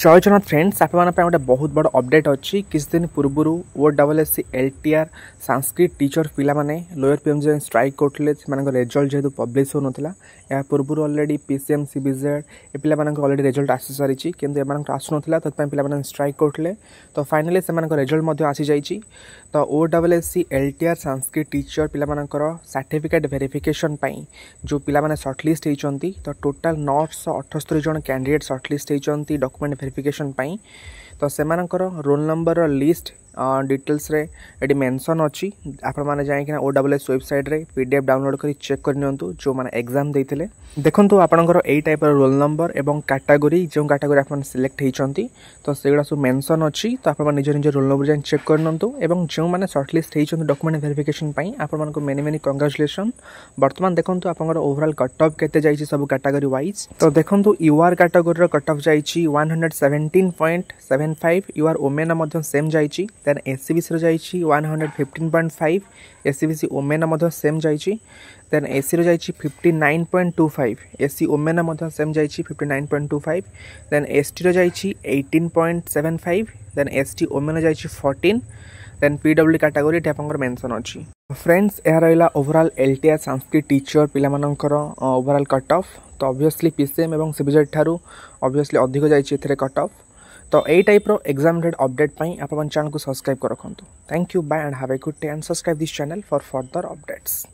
जय जगन्नाथ फ्रेंड्स आप गोटे बहुत बड़ अपडेट अच्छी किस दिन पूर्व OSSC LTR संस्कृत टीचर पिला माने लोअर पीएमजी स्ट्राइक करते रिजल्ट जेहेतु पब्लिश हो नाला या पूर्व अलरेडी PCM CBZ ए पिला अलरेडी रिजल्ट आसी सारी किंतु आसूना तो पे स्ट्राइक करते तो फाइनाली से रिजल्ट आसी जाइए तो OSSC LTR संस्कृत टीचर पिला सर्टिफिकेट वेरिफिकेशन जो पिला सर्टलिस्ट होती तो टोटाल 978 जन कैंडिडेट सर्टलिस्ट होती डॉक्यूमेंट वेरिफिकेशन तो सेमानकर रोल नंबर लिस्ट डिटेल्स रे एटी मेंशन अच्छी आपण मैंने जाइए OSS वेबसाइट रे PDF डाउनलोड कर चेक करनी जो मैंने एग्जाम देते देखो आपंकर यही टाइप रोल नंबर एवं कैटेगोरी जो कैटेगोरी आप सिलेक्ट होती तो सेगुड़ा सब मेंशन अच्छी तो आप निज निज रोल नंबर जाए चेक करनंतु एवं जो मैंने सर्टलिस्ट होती डॉक्यूमेंट वेरिफिकेशन आपण मेनी मेनी कंग्रेचुलेसन बर्तमान देखो आपंकर ओवरऑल कट ऑफ केते जाइए सब कैटेगोरी वाइज तो देखो UR कैटेगोरी कट ऑफ जाइए 117.75 UR ओमेना सेम जाइए देन SCBC जाइए 115.5 SCBC ओमेना सेम जाइए देन SC जाइए 59.25 SC ओमेना सेम जाइए 59.25 देन ST जाइए 18.75 देन ST ओमेना जाइए 14 देन PW कैटेगोरी आपंकर मेंशन अच्छी फ्रेंड्स यह रहा ओवरऑल LTR संस्कृत टीचर पिलामानंकर ओवरऑल कट ऑफ तो ऑब्वियसली PCM एवं CBZ ठारू ऑब्वियसली अधिक जाइए कट ऑफ तो यही टाइप एग्जाम डेट अपडेट आप चैनल को सब्सक्राइब कर रखु thank you bye and have a good day and subscribe this channel for further updates.